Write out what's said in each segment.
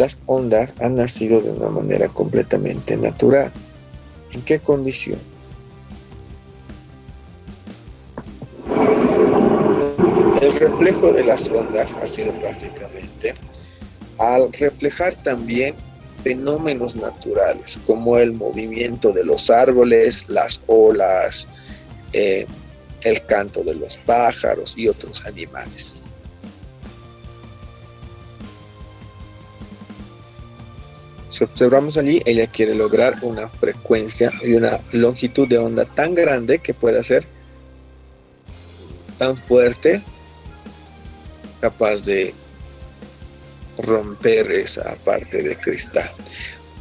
Las ondas han nacido de una manera completamente natural. ¿En qué condición? El reflejo de las ondas ha sido prácticamente al reflejar también fenómenos naturales como el movimiento de los árboles, las olas, eh, el canto de los pájaros y otros animales. Si observamos allí, ella quiere lograr una frecuencia y una longitud de onda tan grande que pueda ser tan fuerte, capaz de romper esa parte de cristal.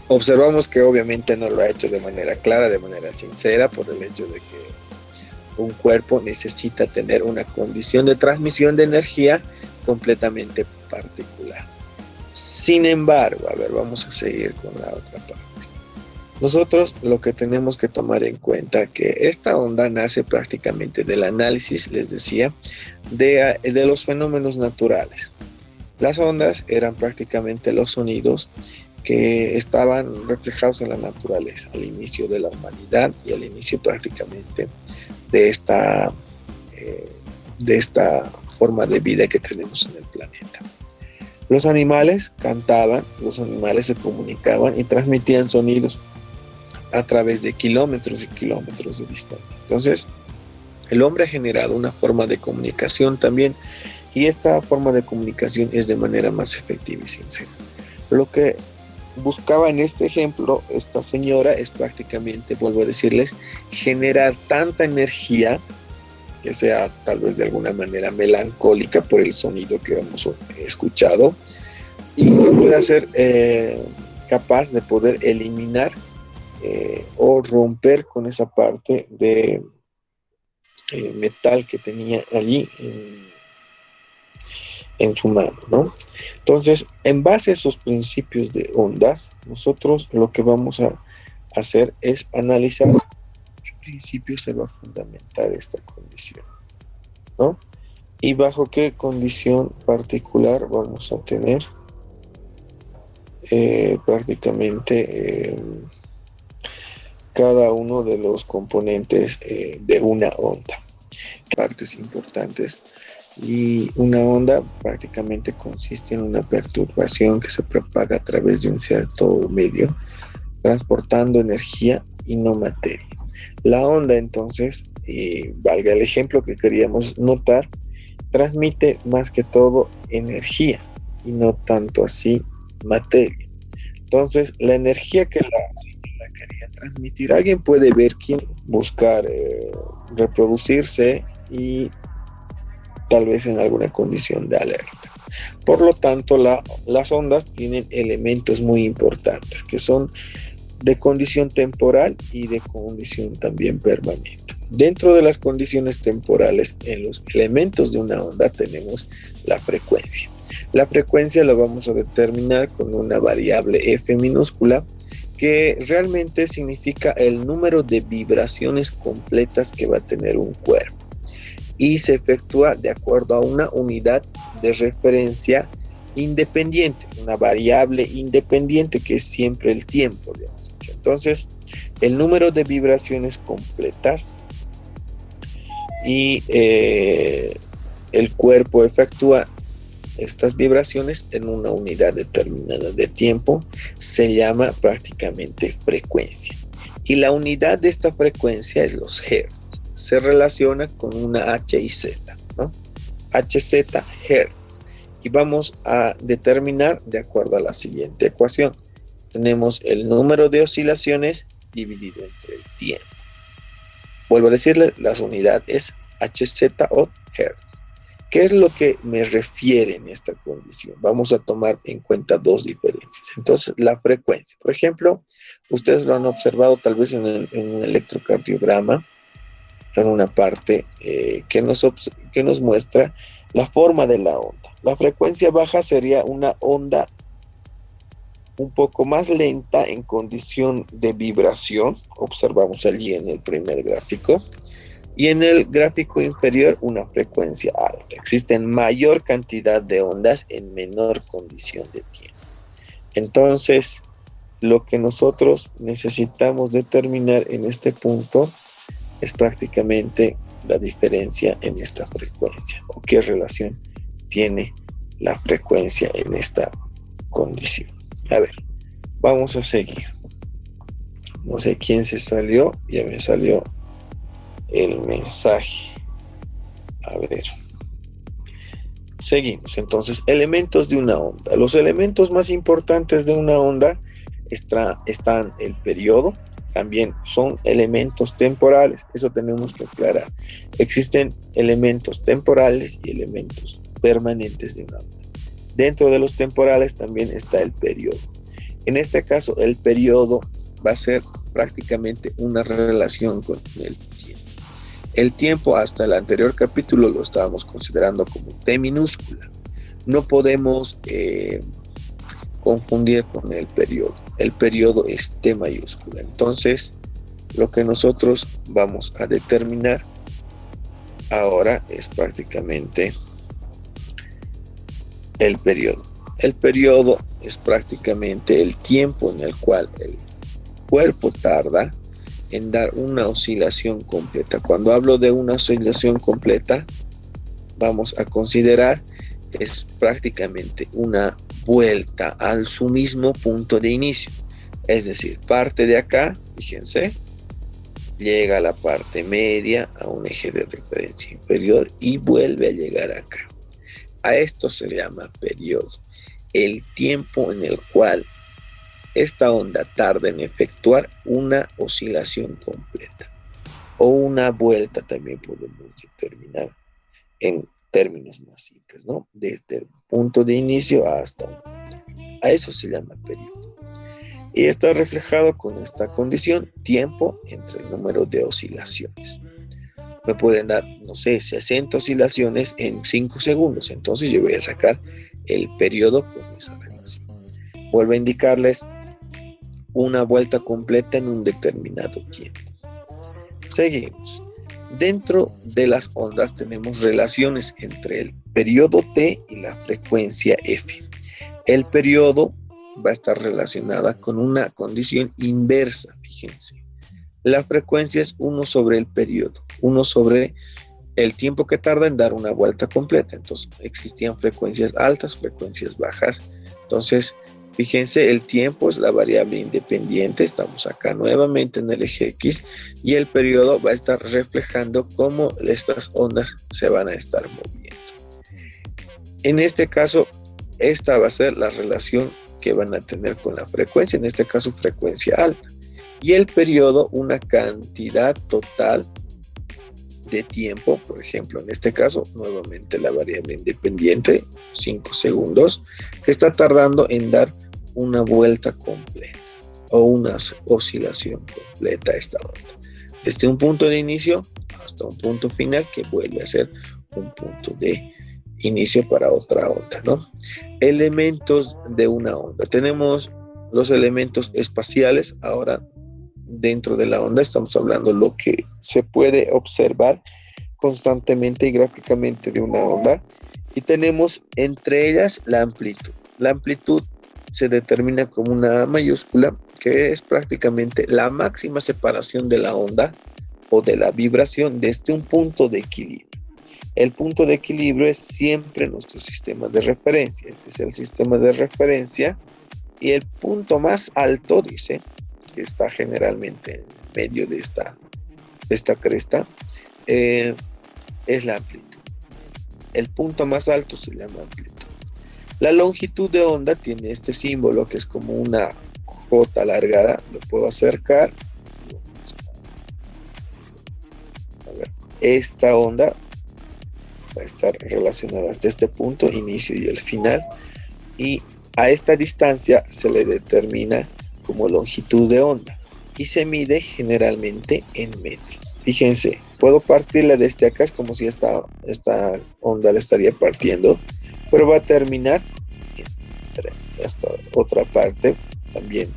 Observamos que obviamente no lo ha hecho de manera clara, de manera sincera, por el hecho de que un cuerpo necesita tener una condición de transmisión de energía completamente particular. Sin embargo, a ver, vamos a seguir con la otra parte. Nosotros lo que tenemos que tomar en cuenta que esta onda nace prácticamente del análisis, les decía, de los fenómenos naturales. Las ondas eran prácticamente los sonidos que estaban reflejados en la naturaleza al inicio de la humanidad y al inicio prácticamente de esta forma de vida que tenemos en el planeta. Los animales cantaban, los animales se comunicaban y transmitían sonidos a través de kilómetros y kilómetros de distancia. Entonces, el hombre ha generado una forma de comunicación también, y esta forma de comunicación es de manera más efectiva y sincera. Lo que buscaba en este ejemplo esta señora es prácticamente, vuelvo a decirles, generar tanta energía que sea tal vez de alguna manera melancólica por el sonido que hemos escuchado, y que pueda ser capaz de poder eliminar o romper con esa parte de metal que tenía allí en su mano, ¿no? Entonces, en base a esos principios de ondas, nosotros lo que vamos a hacer es analizar qué principio se va a fundamentar esta condición, ¿no? Y bajo qué condición particular vamos a tener prácticamente cada uno de los componentes de una onda. Partes importantes. Y una onda prácticamente consiste en una perturbación que se propaga a través de un cierto medio, transportando energía y no materia. La onda, entonces, valga el ejemplo que queríamos notar, transmite más que todo energía y no tanto así materia. Entonces, la energía que la señora quería transmitir, alguien puede ver quién buscar reproducirse y tal vez en alguna condición de alerta. Por lo tanto, las ondas tienen elementos muy importantes que son de condición temporal y de condición también permanente. Dentro de las condiciones temporales, en los elementos de una onda tenemos la frecuencia. La frecuencia la vamos a determinar con una variable f minúscula que realmente significa el número de vibraciones completas que va a tener un cuerpo, y se efectúa de acuerdo a una unidad de referencia independiente, una variable independiente que es siempre el tiempo, digamos. Entonces, el número de vibraciones completas y el cuerpo efectúa estas vibraciones en una unidad determinada de tiempo, se llama prácticamente frecuencia. Y la unidad de esta frecuencia es los hertz. Se relaciona con una H y Z, ¿no? HZ, hertz. Y vamos a determinar de acuerdo a la siguiente ecuación. Tenemos el número de oscilaciones dividido entre el tiempo. Vuelvo a decirles, la unidad es HZ o hertz. ¿Qué es lo que me refiere en esta condición? Vamos a tomar en cuenta dos diferencias. Entonces, la frecuencia. Por ejemplo, ustedes lo han observado tal vez en un electrocardiograma, en una parte que nos muestra la forma de la onda. La frecuencia baja sería una onda un poco más lenta en condición de vibración. Observamos allí en el primer gráfico. Y en el gráfico inferior una frecuencia alta. Existen mayor cantidad de ondas en menor condición de tiempo. Entonces, lo que nosotros necesitamos determinar en este punto es prácticamente la diferencia en esta frecuencia, o qué relación tiene la frecuencia en esta condición. A ver, vamos a seguir. No sé quién se salió, ya me salió el mensaje. A ver. Seguimos. Entonces, elementos de una onda. Los elementos más importantes de una onda están el periodo, también son elementos temporales. Eso tenemos que aclarar. Existen elementos temporales y elementos permanentes de una onda. Dentro de los temporales también está el periodo. En este caso, el periodo va a ser prácticamente una relación con el tiempo. El tiempo, hasta el anterior capítulo, lo estábamos considerando como T minúscula. No podemos confundir con el periodo. El periodo es T mayúscula. Entonces, lo que nosotros vamos a determinar ahora es prácticamente el periodo. El periodo es prácticamente el tiempo en el cual el cuerpo tarda en dar una oscilación completa. Cuando hablo de una oscilación completa, vamos a considerar es prácticamente una vuelta a su mismo punto de inicio. Es decir, parte de acá, fíjense, llega a la parte media, a un eje de referencia inferior y vuelve a llegar acá. A esto se llama periodo. El tiempo en el cual esta onda tarda en efectuar una oscilación completa o una vuelta, también podemos determinar en términos más simples, ¿no? Desde el punto de inicio hasta un punto final. A eso se llama periodo. Y está reflejado con esta condición, tiempo entre el número de oscilaciones. Me pueden dar, no sé, 60 oscilaciones en 5 segundos. Entonces yo voy a sacar el periodo con esa relación. Vuelvo a indicarles una vuelta completa en un determinado tiempo. Seguimos. Dentro de las ondas tenemos relaciones entre el periodo T y la frecuencia F. El periodo va a estar relacionada con una condición inversa, fíjense. La frecuencia es 1 sobre el periodo, 1 sobre el tiempo que tarda en dar una vuelta completa. Entonces existían frecuencias altas, frecuencias bajas. Entonces, fíjense, el tiempo es la variable independiente. Estamos acá nuevamente en el eje X y el periodo va a estar reflejando cómo estas ondas se van a estar moviendo. En este caso, esta va a ser la relación que van a tener con la frecuencia, en este caso frecuencia alta. Y el periodo, una cantidad total de tiempo, por ejemplo, en este caso, nuevamente la variable independiente, 5 segundos, que está tardando en dar una vuelta completa o una oscilación completa a esta onda. Desde un punto de inicio hasta un punto final que vuelve a ser un punto de inicio para otra onda, ¿no? Elementos de una onda. Tenemos los elementos espaciales. Ahora, dentro de la onda estamos hablando lo que se puede observar constantemente y gráficamente de una onda, y tenemos entre ellas la amplitud. La amplitud se determina como una A mayúscula, que es prácticamente la máxima separación de la onda o de la vibración desde un punto de equilibrio. El punto de equilibrio es siempre nuestro sistema de referencia. Este es el sistema de referencia y el punto más alto, dice, que está generalmente en medio de esta cresta, es la amplitud. El punto más alto se llama amplitud. La longitud de onda tiene este símbolo que es como una J alargada. Lo puedo acercar. A ver, esta onda va a estar relacionada hasta este punto, inicio y el final, y a esta distancia se le determina como longitud de onda y se mide generalmente en metros. Fíjense, puedo partirla desde acá, es como si esta onda la estaría partiendo, pero va a terminar entre esta otra parte también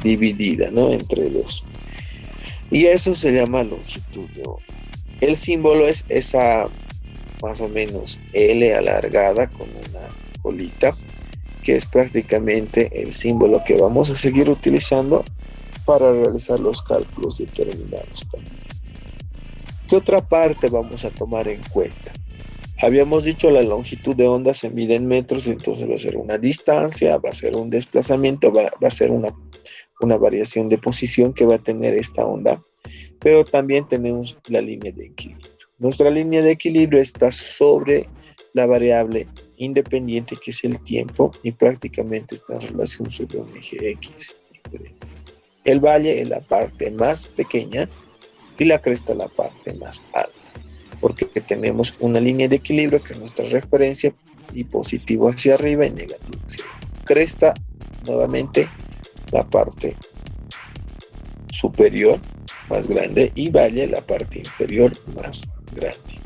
dividida, ¿no? Entre dos. Y eso se llama longitud de onda. El símbolo es esa más o menos L alargada con una colita. que es prácticamente el símbolo que vamos a seguir utilizando para realizar los cálculos determinados también. ¿Qué otra parte vamos a tomar en cuenta? Habíamos dicho la longitud de onda se mide en metros, entonces va a ser una distancia, va a ser un desplazamiento, va a ser una variación de posición que va a tener esta onda, pero también tenemos la línea de equilibrio. Nuestra línea de equilibrio está sobre la variable independiente que es el tiempo y prácticamente está en relación sobre un eje X diferente. El valle es la parte más pequeña y la cresta la parte más alta, porque tenemos una línea de equilibrio que es nuestra referencia y positivo hacia arriba y negativo hacia abajo. Cresta, nuevamente, la parte superior más grande y valle la parte inferior más grande.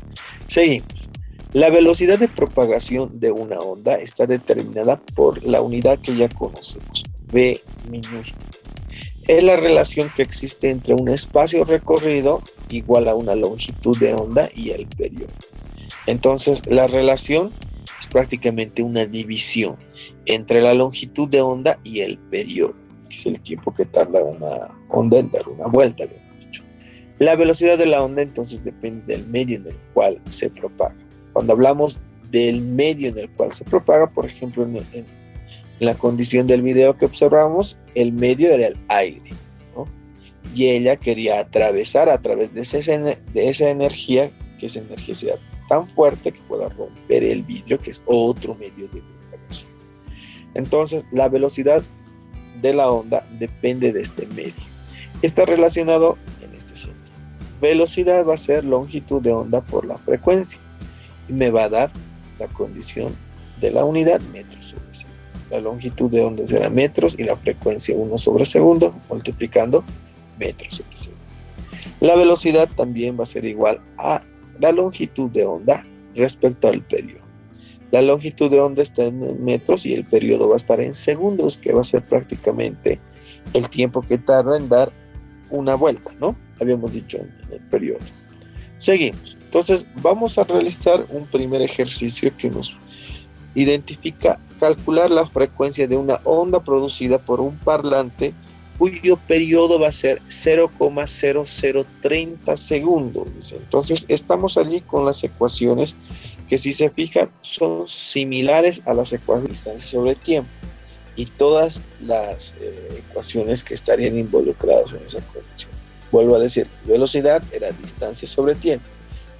Seguimos. La velocidad de propagación de una onda está determinada por la unidad que ya conocemos, v minúscula. Es la relación que existe entre un espacio recorrido igual a una longitud de onda y el periodo. Entonces, la relación es prácticamente una división entre la longitud de onda y el periodo, que es el tiempo que tarda una onda en dar una vuelta, lo hemos dicho. La velocidad de la onda entonces depende del medio en el cual se propaga. Cuando hablamos del medio en el cual se propaga, por ejemplo, en la condición del video que observamos, el medio era el aire, ¿no? Y ella quería atravesar a través de esa energía, que esa energía sea tan fuerte que pueda romper el vidrio, que es otro medio de propagación. Entonces, la velocidad de la onda depende de este medio. Está relacionado en este sentido. Velocidad va a ser longitud de onda por la frecuencia y me va a dar la condición de la unidad metros sobre segundo. La longitud de onda será metros y la frecuencia 1 sobre segundo, multiplicando metros sobre segundo. La velocidad también va a ser igual a la longitud de onda respecto al periodo. La longitud de onda está en metros y el periodo va a estar en segundos, que va a ser prácticamente el tiempo que tarda en dar una vuelta, ¿no? Habíamos dicho en el periodo. Seguimos. Entonces, vamos a realizar un primer ejercicio que nos identifica calcular la frecuencia de una onda producida por un parlante cuyo periodo va a ser 0,0030 segundos. Entonces, estamos allí con las ecuaciones que, si se fijan, son similares a las ecuaciones de distancia sobre tiempo y todas las ecuaciones que estarían involucradas en esa condición. Vuelvo a decir, velocidad era distancia sobre tiempo.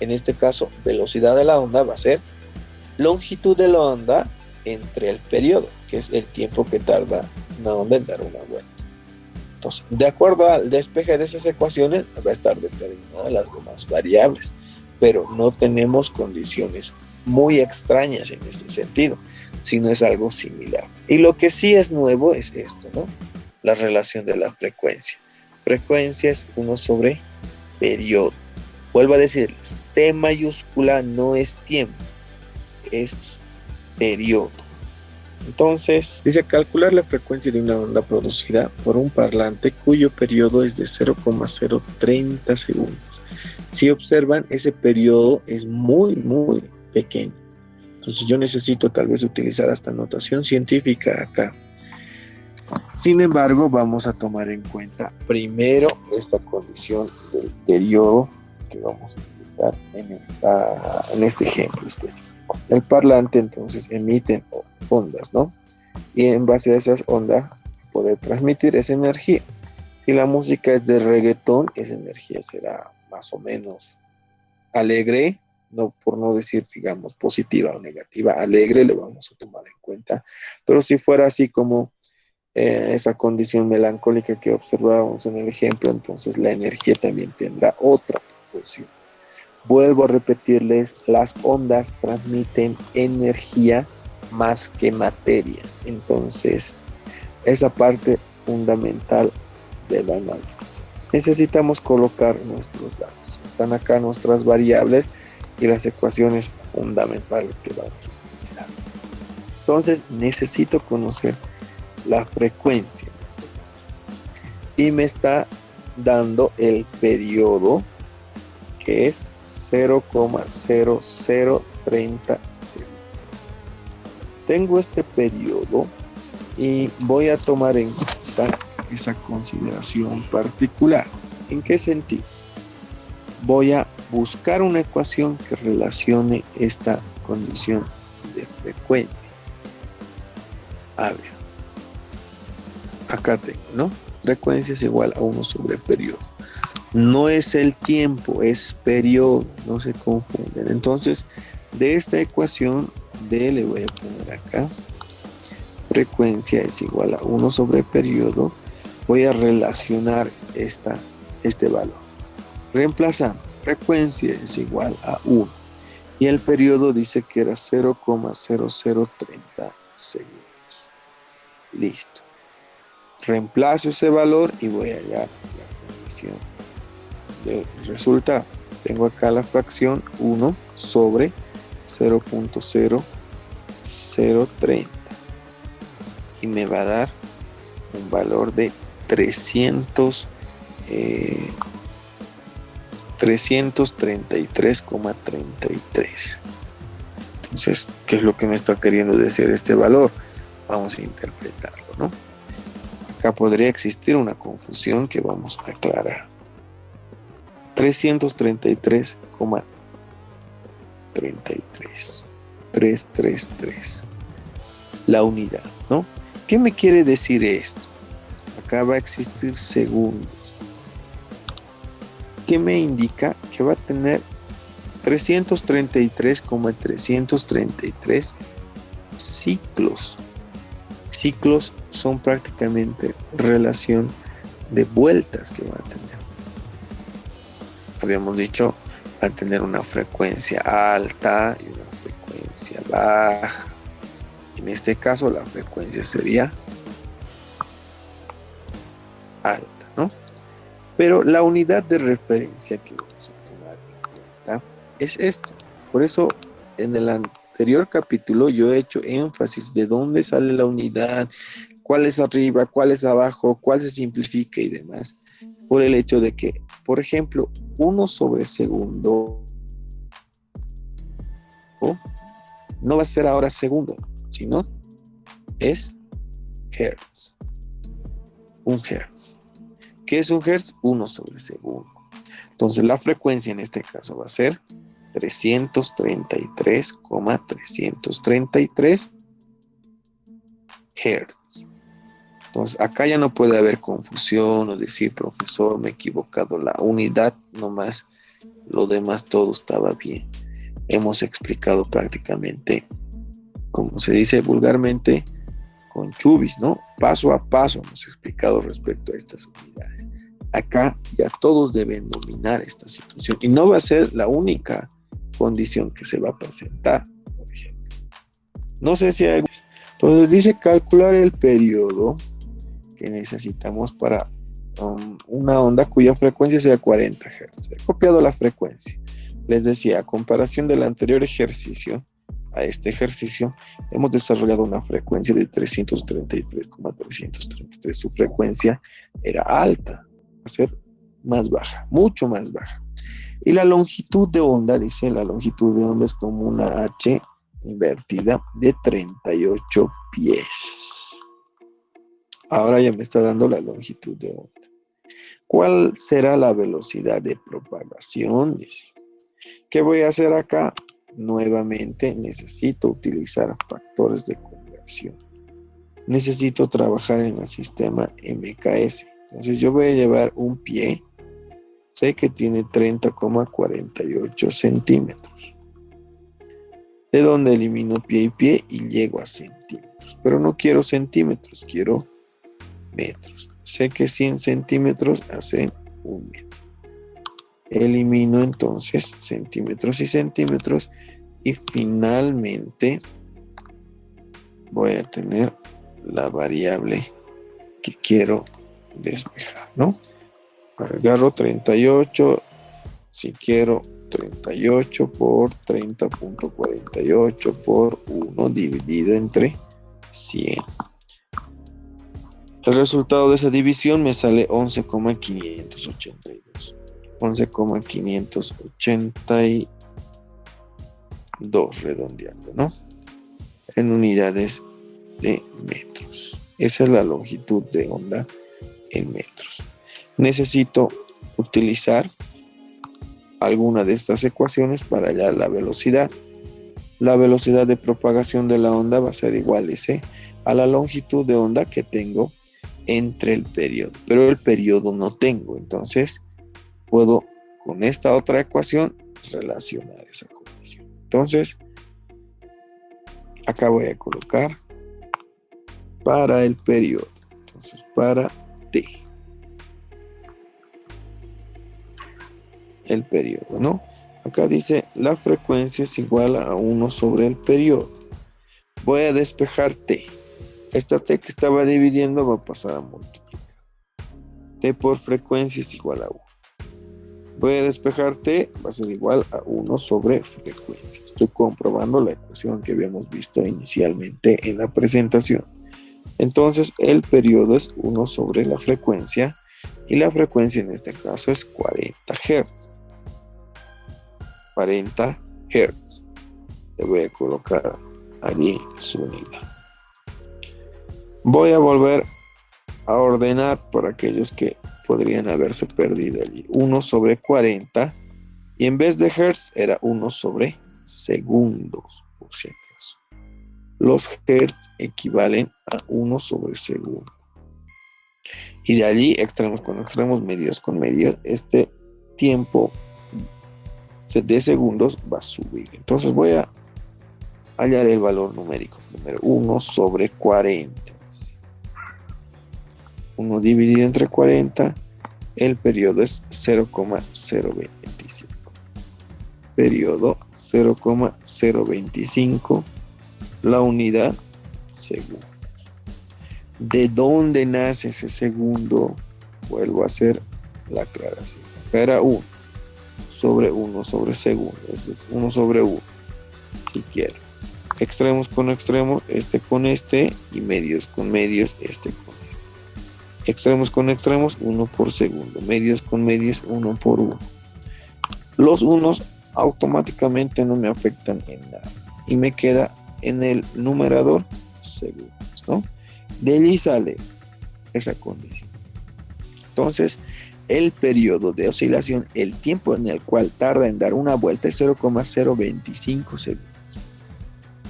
En este caso, velocidad de la onda va a ser longitud de la onda entre el periodo, que es el tiempo que tarda una onda en dar una vuelta. Entonces, de acuerdo al despeje de esas ecuaciones, va a estar determinadas las demás variables, pero no tenemos condiciones muy extrañas en este sentido, sino es algo similar. Y lo que sí es nuevo es esto, ¿no? La relación de la frecuencia. Frecuencia es 1 sobre periodo. Vuelvo a decirles, T mayúscula no es tiempo, es periodo. Entonces, dice calcular la frecuencia de una onda producida por un parlante cuyo periodo es de 0,030 segundos. Si observan, ese periodo es muy, muy pequeño. Entonces yo necesito tal vez utilizar hasta notación científica acá. Sin embargo, vamos a tomar en cuenta primero esta condición del periodo que vamos a utilizar en este ejemplo específico. El parlante entonces emite ondas, ¿no? Y en base a esas ondas poder transmitir esa energía. Si la música es de reggaetón, esa energía será más o menos alegre, no, por no decir, digamos, positiva o negativa, alegre le vamos a tomar en cuenta. Pero si fuera así como esa condición melancólica que observábamos en el ejemplo, entonces la energía también tendrá otra proporción. Vuelvo a repetirles, las ondas transmiten energía más que materia. Entonces, esa parte fundamental del análisis. Necesitamos colocar nuestros datos. Están acá nuestras variables y las ecuaciones fundamentales que vamos a utilizar. Entonces, necesito conocer la frecuencia en este caso. Y me está dando el periodo, que es 0,0030 segundos. tengo este periodo y voy a tomar en cuenta esa consideración particular. ¿En qué sentido? Voy a buscar una ecuación que relacione esta condición de frecuencia. A ver, acá tengo, ¿no? Frecuencia es igual a 1 sobre periodo. No es el tiempo, es periodo, no se confunden. Entonces, de esta ecuación, D le voy a poner acá. Frecuencia es igual a 1 sobre periodo. Voy a relacionar este valor. Reemplazando, frecuencia es igual a 1. Y el periodo dice que era 0,0030 segundos. Listo. Reemplazo ese valor y voy a hallar la condición del resultado. Tengo acá la fracción 1 sobre 0,0030 y me va a dar un valor de 333,33. Entonces, ¿qué es lo que me está queriendo decir este valor? Vamos a interpretarlo, ¿no? Acá podría existir una confusión que vamos a aclarar. 333,333. La unidad, ¿no? ¿Qué me quiere decir esto? Acá va a existir segundos. ¿Qué me indica? Que va a tener 333,333 ciclos. Ciclos son prácticamente relación de vueltas que va a tener. Habíamos dicho, va a tener una frecuencia alta y una frecuencia baja. En este caso, la frecuencia sería alta, ¿no? Pero la unidad de referencia que vamos a tomar en cuenta es esto. Por eso, en el anterior capítulo yo he hecho énfasis de dónde sale la unidad, cuál es arriba, cuál es abajo, cuál se simplifica y demás. Por el hecho de que, por ejemplo, 1 sobre segundo no va a ser ahora segundo, sino es hertz. Un hertz. ¿Qué es un hertz? 1 sobre segundo. Entonces la frecuencia en este caso va a ser 333,333 hertz. Entonces acá ya no puede haber confusión o decir, profesor, me he equivocado. La unidad nomás, lo demás todo estaba bien. Hemos explicado prácticamente, como se dice vulgarmente, con chubis, ¿no? Paso a paso hemos explicado respecto a estas unidades. Acá ya todos deben dominar esta situación y no va a ser la única condición que se va a presentar, por ejemplo. No sé si hay... Entonces dice calcular el periodo que necesitamos para una onda cuya frecuencia sea 40 Hz. He copiado la frecuencia. Les decía, a comparación del anterior ejercicio, a este ejercicio, hemos desarrollado una frecuencia de 333,333. Su frecuencia era alta, va a ser más baja, mucho más baja. Y la longitud de onda, dice, la longitud de onda es como una H invertida de 38 pies. Ahora ya me está dando la longitud de onda. ¿Cuál será la velocidad de propagación? Dice. ¿Qué voy a hacer acá? Nuevamente necesito utilizar factores de conversión. Necesito trabajar en el sistema MKS. Entonces yo voy a llevar un pie. Sé que tiene 30,48 centímetros. De donde elimino pie y pie y llego a centímetros. Pero no quiero centímetros, quiero metros. Sé que 100 centímetros hacen 1 metro. Elimino entonces centímetros y centímetros y finalmente voy a tener la variable que quiero despejar, ¿no? Agarro 38, si quiero 38 por 30,48 por 1 dividido entre 100. El resultado de esa división me sale 11,582. 11,582 redondeando, ¿no? en unidades de metros. Esa es la longitud de onda en metros. Necesito utilizar alguna de estas ecuaciones para hallar la velocidad. La velocidad de propagación de la onda va a ser igual a la longitud de onda que tengo entre el periodo. Pero el periodo no tengo, entonces puedo con esta otra ecuación relacionar esa condición. Entonces, acá voy a colocar para el periodo. Entonces, para T. El periodo, ¿no? Acá dice la frecuencia es igual a 1 sobre el periodo. Voy a despejar T. Esta T que estaba dividiendo va a pasar a multiplicar. T por frecuencia es igual a 1. Voy a despejar T, va a ser igual a 1 sobre frecuencia. Estoy comprobando la ecuación que habíamos visto inicialmente en la presentación. Entonces, el periodo es 1 sobre la frecuencia y la frecuencia en este caso es 40 Hz. 40 Hz. Le voy a colocar allí su unidad. Voy a volver a ordenar por aquellos que podrían haberse perdido allí. 1 sobre 40 y en vez de Hz era 1 sobre segundos, por si acaso. Los Hz equivalen a 1 sobre segundo. Y de allí, extremos con extremos, medios con medios, este tiempo de segundos va a subir. Entonces voy a hallar el valor numérico primero. 1 sobre 40. 1 dividido entre 40, el periodo es 0,025. Periodo 0,025, la unidad segundo. ¿De dónde nace ese segundo? Vuelvo a hacer la aclaración. Acá era 1 sobre 1 sobre segundo. Este es 1 sobre 1, si quiero. Extremos con extremos, este con este, y medios con medios, este con este. Extremos con extremos, 1 por segundo. Medios con medios, 1 por 1. Los unos automáticamente no me afectan en nada. Y me queda en el numerador segundos, ¿no? De allí sale esa condición. Entonces, el periodo de oscilación, el tiempo en el cual tarda en dar una vuelta es 0,025 segundos.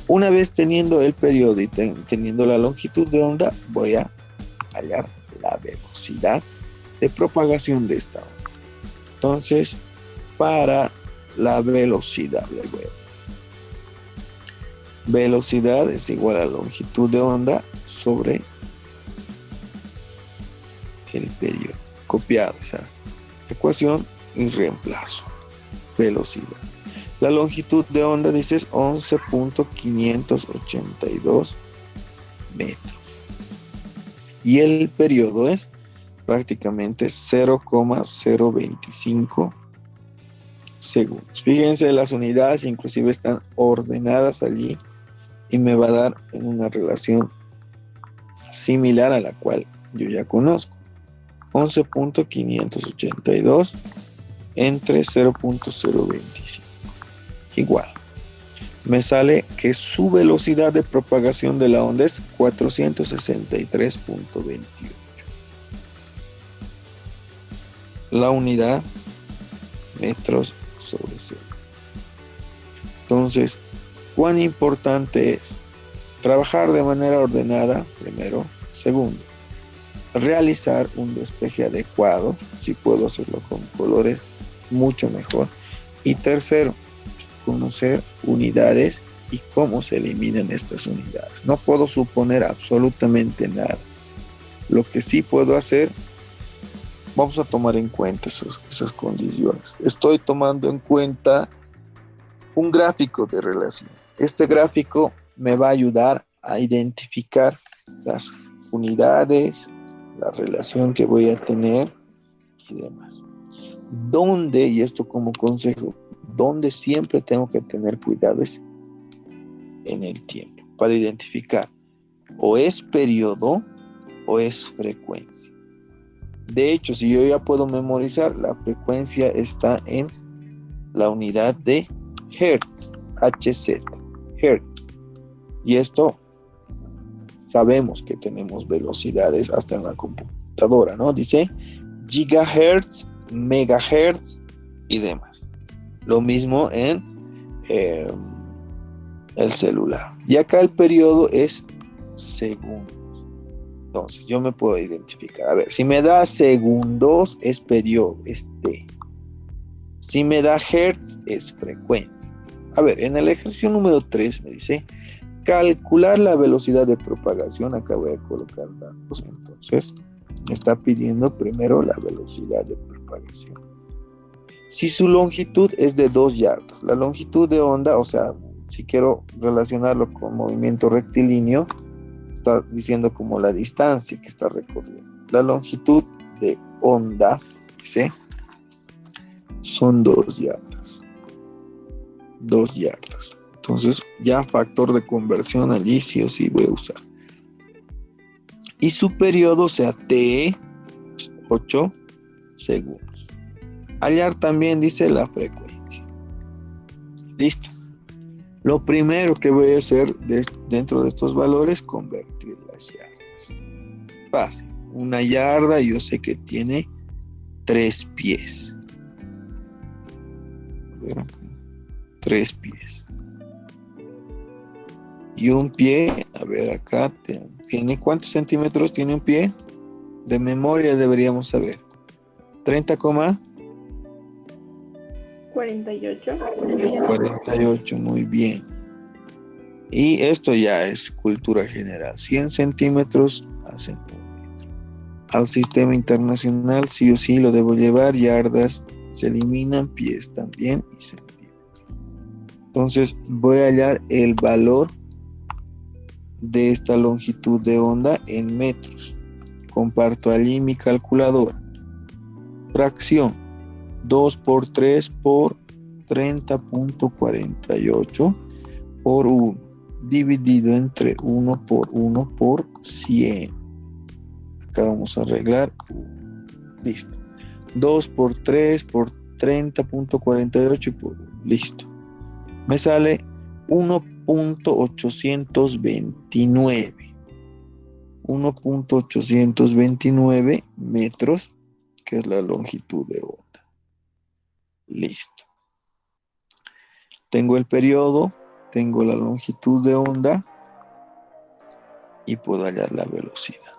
Una vez teniendo el periodo y teniendo la longitud de onda, voy a hallar la velocidad de propagación de esta onda. Entonces, para la velocidad del web, velocidad es igual a longitud de onda sobre el periodo. Copiado esa ecuación y reemplazo. Velocidad. La longitud de onda dices 11.582 metros. Y el periodo es prácticamente 0,025 segundos. Fíjense, las unidades inclusive están ordenadas allí y me va a dar en una relación similar a la cual yo ya conozco. 11.582 entre 0.025. Igual. Me sale que su velocidad de propagación de la onda es 463.28. La unidad, metros sobre segundo. Entonces, ¿cuán importante es trabajar de manera ordenada? Primero. Segundo, realizar un despeje adecuado. Si puedo hacerlo con colores, mucho mejor. Y tercero, conocer unidades y cómo se eliminan estas unidades. No puedo suponer absolutamente nada. Lo que sí puedo hacer, vamos a tomar en cuenta esas condiciones. Estoy tomando en cuenta un gráfico de relación. Este gráfico me va a ayudar a identificar las unidades, la relación que voy a tener y demás. Donde, y esto como consejo, donde siempre tengo que tener cuidado es en el tiempo, para identificar o es periodo o es frecuencia. De hecho, si yo ya puedo memorizar, la frecuencia está en la unidad de Hertz, HZ, Hertz. Y esto sabemos que tenemos velocidades hasta en la computadora, ¿no? Dice gigahertz, megahertz y demás. Lo mismo en el celular. Y acá el periodo es segundos. Entonces yo me puedo identificar. A ver, si me da segundos es periodo, es T. Si me da hertz es frecuencia. A ver, en el ejercicio número 3 me dice calcular la velocidad de propagación. Acá voy a colocar datos. Entonces me está pidiendo primero la velocidad de propagación. Si su longitud es de 2 yardas, la longitud de onda, o sea, si quiero relacionarlo con movimiento rectilíneo, está diciendo como la distancia que está recorriendo. La longitud de onda, dice, son 2 yardas. 2 yardas. Entonces, ya factor de conversión allí sí o sí voy a usar. Y su periodo, o sea, T, 8 segundos. Hallar también dice la frecuencia. Listo. Lo primero que voy a hacer dentro de estos valores, convertir las yardas. Fácil. Una yarda yo sé que tiene 3 pies. A ver acá. 3 pies. Y un pie, a ver acá, ¿tiene cuántos centímetros tiene un pie? De memoria deberíamos saber. 30, 48. 48, muy bien. Y esto ya es cultura general. 100 centímetros hacen 1 metro. Al sistema internacional sí o sí lo debo llevar. Yardas se eliminan, pies también y centímetros. Entonces voy a hallar el valor de esta longitud de onda en metros. Comparto allí mi calculadora. Fracción 2 por 3 por 30.48 por 1 dividido entre 1 por 1 por 100. Acá vamos a arreglar 1. Listo. 2 por 3 por 30.48 por 1. Listo. Me sale 1.829. 1.829 metros, que es la longitud de onda. Listo. Tengo el periodo, tengo la longitud de onda y puedo hallar la velocidad.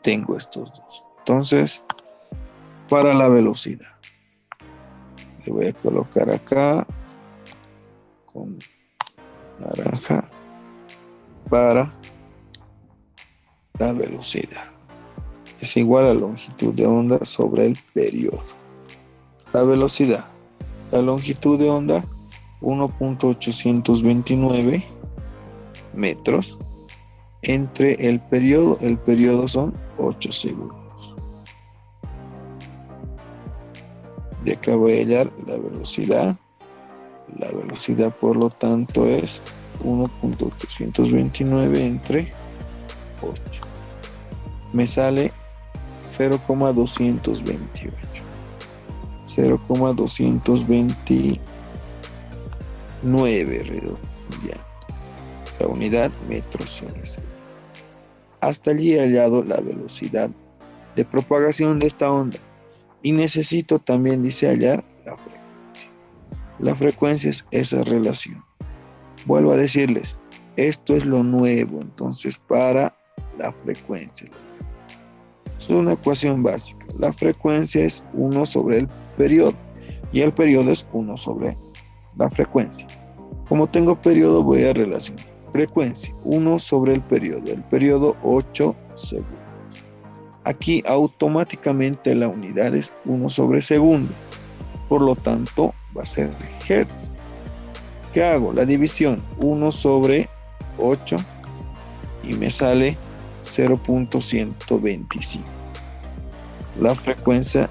Tengo estos dos. Entonces, para la velocidad, le voy a colocar acá con naranja para la velocidad. Es igual a la longitud de onda sobre el periodo. La velocidad. La longitud de onda, 1.829 metros. Entre el periodo son 8 segundos. De acá voy a hallar la velocidad. La velocidad, por lo tanto, es 1.829 entre 8. Me sale 0,228. 0,229 redondeando. La unidad metros sobre segundo. Hasta allí he hallado la velocidad de propagación de esta onda. Y necesito también, dice, hallar la frecuencia. La frecuencia es esa relación. Vuelvo a decirles, esto es lo nuevo, entonces para la frecuencia. Es una ecuación básica. La frecuencia es 1 sobre el periodo y el periodo es 1 sobre la frecuencia. Como tengo periodo, voy a relacionar. Frecuencia, 1 sobre el periodo 8 segundos. Aquí automáticamente la unidad es 1 sobre segundo. Por lo tanto, va a ser hertz. ¿Qué hago? La división, 1 sobre 8 y me sale 0.125. La frecuencia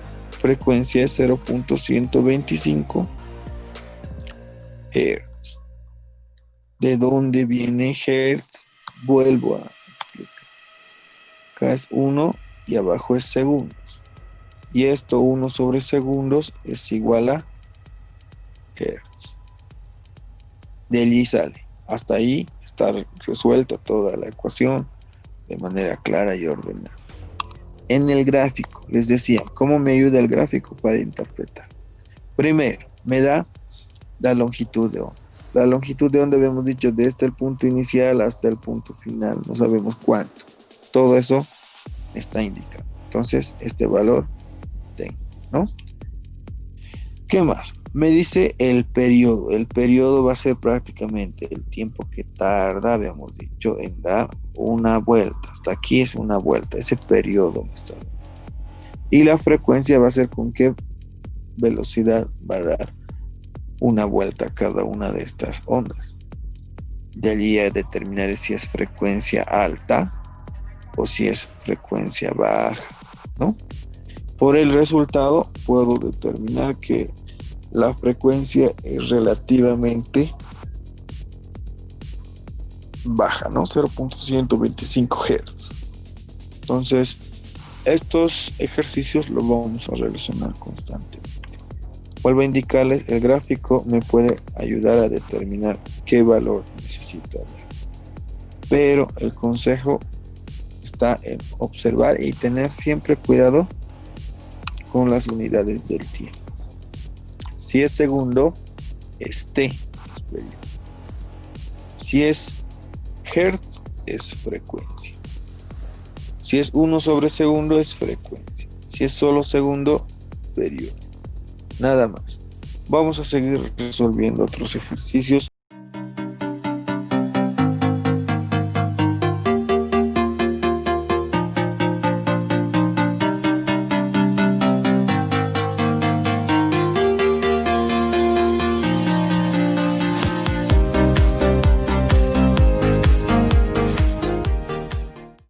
es 0.125 Hz. ¿De dónde viene Hz? Vuelvo a explicar. Acá es 1 y abajo es segundos. Y esto 1 sobre segundos es igual a Hz. De allí sale. Hasta ahí está estar resuelta toda la ecuación de manera clara y ordenada. En el gráfico, les decía, ¿cómo me ayuda el gráfico para interpretar? Primero, me da la longitud de onda. La longitud de onda habíamos dicho desde el punto inicial hasta el punto final, no sabemos cuánto. Todo eso me está indicando. Entonces, este valor tengo, ¿no? ¿Qué más? Me dice el periodo. El periodo va a ser prácticamente el tiempo que tarda, habíamos dicho, en dar una vuelta. Hasta aquí es una vuelta, ese periodo me está dando. Y la frecuencia va a ser con qué velocidad va a dar una vuelta cada una de estas ondas. De allí a determinar si es frecuencia alta o si es frecuencia baja, ¿no? Por el resultado puedo determinar que la frecuencia es relativamente baja, ¿no? 0.125 Hz. Entonces, estos ejercicios los vamos a relacionar constantemente. Vuelvo a indicarles, el gráfico me puede ayudar a determinar qué valor necesito dar. Pero el consejo está en observar y tener siempre cuidado con las unidades del tiempo. Si es segundo, es T, es periodo. Si es Hertz, es frecuencia. Si es 1 sobre segundo, es frecuencia. Si es solo segundo, periodo. Nada más. Vamos a seguir resolviendo otros ejercicios